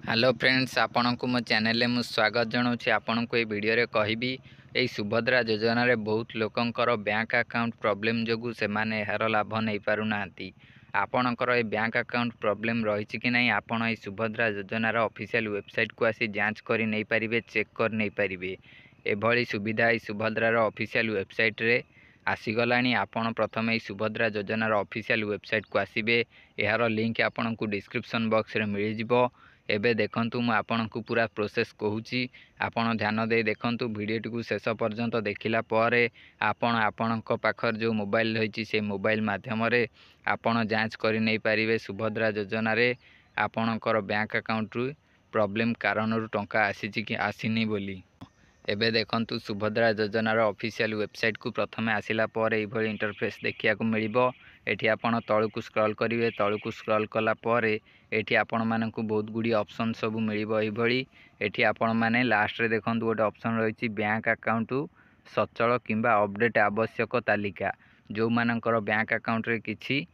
Hello friends, आपण को मो चैनल में स्वागत जनाऊँ। आपण को ये वीडियो रे कहबी यही सुभद्रा योजना रे बहुत लोकंकर बैंक अकाउंट प्रॉब्लम जोगु से माने यार लाभ नहीं पारु नांती। आपणकर ये बैंक अकाउंट प्रॉब्लम रही कि नहीं, आपण ये सुभद्रा योजनार ऑफिशियल वेबसाइट को आसी जांच कर नहीं पारिबे, चेक कर नहीं पारिबे। एभली सुविधा ये सुभद्रार ऑफिशियल वेबसाइट रे आसीगलानी। आपण प्रथम ये सुभद्रा योजनार ऑफिशियल वेबसाइट को आसीबे। यार लिंक आपण को डिस्क्रिप्शन बॉक्स रे मिल जिवो। एबे देखंतु मु आपनकु पूरा प्रोसेस कहूची, आपण ध्यान दे देखंतु। वीडियो को शेष पर्यंत देखिला परे आपण आपनक पाखर जो मोबाइल रही से मोबाइल माध्यम रे आपण जांच करि नै पारिबे सुभद्रा योजना रे आपणकर बैंक अकाउंट रु प्रॉब्लम कारण रु टंका आसीची कि आसीनी बोली। एबे देखंतु सुभद्रा योजनार ऑफिशियल वेबसाइट को प्रथमे आसिला पर एभली इंटरफेस देखिया को मिलिबो। एठी आपण तळकु स्क्रॉल करिवे, तळकु स्क्रॉल कला परे एठी आपण मानकु बहुत गुडी ऑप्शन सब मिलिबो। एभली एठी आपण माने लास्ट रे देखंतु गोटे ऑप्शन रहिछि बैंक अकाउंट सचल किंबा अपडेट आवश्यक तालिका। जो मानकर बैंक अकाउंट रे किछि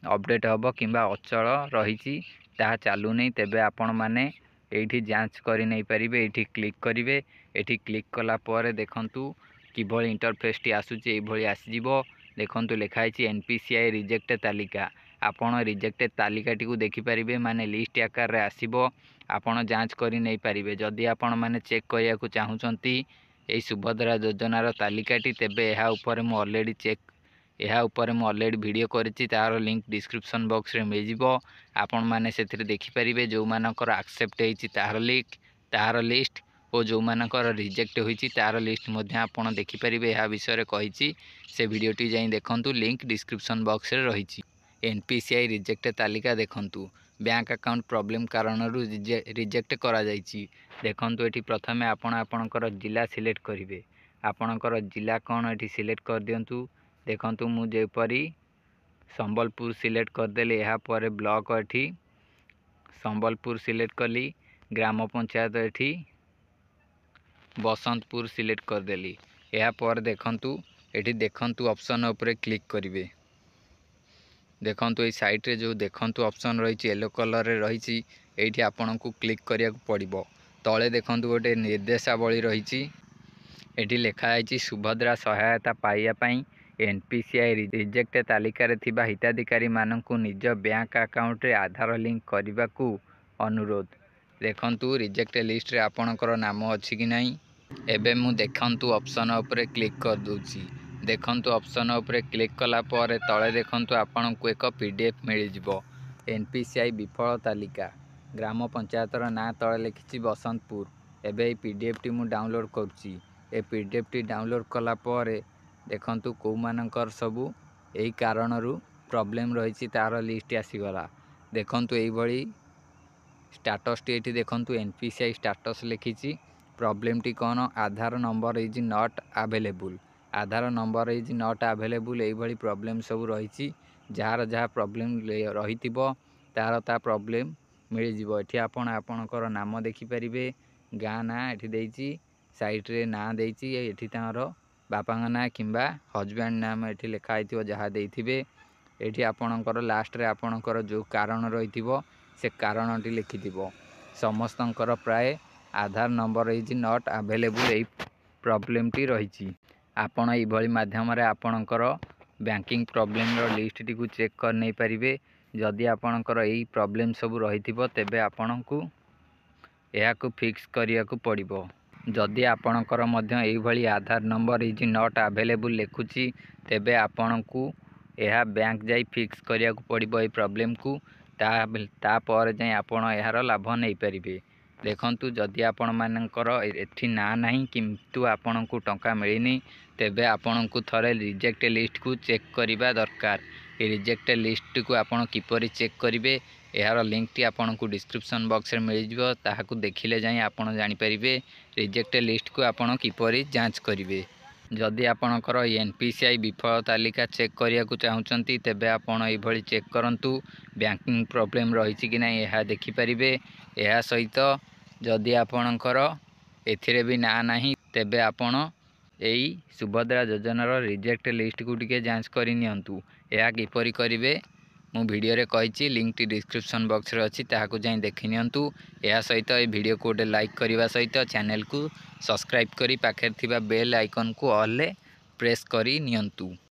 अपडेट हबो किंबा अचल रहिछि ता चालू नै, तेबे आपण माने एठी जांच करि नै परिबे। एठी क्लिक करिवे। एठी क्लिक कला परे देखंतु किभली इंटरफेस टी आसुछि, एभली आसीजिवो। देखंतु लिखा है एनपीसीआई रिजेक्ट तालिका। आपण रिजेक्ट तालिका टी को देखि परिबे, माने लिस्ट आकार रे आसीबो। आपण जांच करि नै परिबे। जदि आपण माने चेक करिया को चाहुचंती एई सुभद्रा योजनार तालिका टी, तेबे एहा ऊपर मु ऑलरेडी चेक वीडियो करिछि, तार लिंक डिस्क्रिप्शन बॉक्स रे मिल जिवो। आपण माने सेथिरे देखि परिबे जो मानकर एक्सेप्ट हेछि तार लिंक, तार लिस्ट और जो मानकर रिजेक्ट होइछि तार लिस्ट मध्ये आपण देखि परिबे। एहा विषय रे कहिछि, से वीडियो टी जाई देखंतु, लिंक डिस्क्रिप्शन बॉक्स रे रहिछि। एनपीसीआई रिजेक्ट तालिका देखंतु बैंक अकाउंट प्रॉब्लम कारण रिजेक्ट करा जाइछि। देखंतु एठी प्रथमे आपण आपणकर जिला सिलेक्ट करिवे। आपणकर जिला कोन एठी सिलेक्ट कर दियंतु। देखंतु मु जेपरी संबलपुर सिलेक्ट कर देले, एहा परे ब्लॉक एठी संबलपुर सिलेक्ट कली, ग्राम पंचायत एठी बसंतपुर सिलेक्ट कर देली। एहा पर देखंतु एठी देखंतु ऑप्शन ऊपर क्लिक करिवे। देखंतु ए साइट रे जो देखंतु ऑप्शन रही येलो कलर रे रही, एठी आपनकु क्लिक करिया पड़िबो। तळे देखंतु गोटे निर्देशावली रही, एठी लिखा है सुभद्रा सहायता पाइया पई एनपीसीआई रिजेक्ट तालिका रे थिबा हिताधिकारी मानकु निज बैंक अकाउंट रे आधार लिंक करबा को अनुरोध। देखंतु रिजेक्ट लिस्ट रे आपनकर नाम अछि कि नहीं। एबे मु देखंतु ऑप्शन ऊपर क्लिक कर दोछि। देखंतु ऑप्शन ऊपर क्लिक कला पर तळे देखंतु आपनकु एक पीडीएफ मिल जिवो। एनपीसीआई विफल तालिका, ग्राम पंचायतर ना तळे लिखिछि बसंतपुर। एबे पीडीएफ टी मु डाउनलोड करछि। ए पीडीएफ टी डाउनलोड कला पर देखंतु को मानकर सबु एई कारण रु प्रॉब्लम रही तार लिस्ट आसीगला। देखंतु एई भली स्टेटस टी एठी देखंतु एनपीसीआई स्टेटस लिखिछि। प्रॉब्लम टी कोन, Aadhaar number is not available. Aadhaar number is not available एई भली प्रॉब्लम सब रही। जार जहाँ प्रॉब्लम रहितिबो तार ता प्रॉब्लम मिल जिवो। एठी आपण आपणकर नाम देखि परिबे, गाँ ना एठी देइछि, साइट रे ना देइछि, एठी तार बापा ना किंबा हजबैंड नाम एठी लिखा हिथिबो जहा देइथिबे। एठी आपणकर लास्ट रे आपणकर जो कारण रहितिबो से कारण टी लिखिथिबो। समस्तंकर प्राय Aadhaar number is not available एई प्रॉब्लम टी रहिछि। आपण एई भली माध्यम रे आपणकर बैंकिंग प्रॉब्लम रो लिस्ट टी को चेक कर नै परिबे। जदि आपणकर एई प्रॉब्लम सब रहिथिबो तेबे आपणकु एहा को फिक्स करिया को पड़िबो। जदि आपणकर मध्य एई भली आधार नंबर इज नॉट अवेलेबल लिखुछि, तेबे आपणकु एहा बैंक जाई फिक्स करिया को पड़िबो एई प्रॉब्लम को। ता पर जाई आपण एहार लाभ नै परिबे। देखंतु जदि आपण मानकर एठी ना नाही किंतु आपणकु टंका मिलिनी, तेबे आपणकु थरे रिजेक्ट लिस्ट को चेक करिबा दरकार। ए रिजेक्ट लिस्ट को आपण किपरि चेक करिवे, एहार लिंक टी आपणकु डिस्क्रिप्शन बॉक्स रे मिल जिवो। ताहाकु देखिले जाई आपण जानि परिबे रिजेक्ट लिस्ट को आपण किपरि जांच करिवे। जदि आपणकर एनपीसीआई विफल तालिका चेक करिया को चाहुचंती, तेबे आपण एई भली चेक करंतु बैंकिंग प्रॉब्लम रहिछि कि नाही एहा देखि परिबे। एहा सहित जदि आपणकर एथिरे भी ना नाही, तेबे आपण एई सुभद्रा योजनार रिजेक्ट लिस्ट को टिके जांच करि नियंतु। एहा किपरि करिवे मु वीडियो रे कही लिंक डिस्क्रिप्शन बॉक्स रे अछि ताहाकु जाई देखि नियंतु। या सहित ए वीडियो को गोटे लाइक करने सहित चैनल को सब्सक्राइब करी पाखे थिबा बेल आइकन को ऑल ले प्रेस करी नियंतु।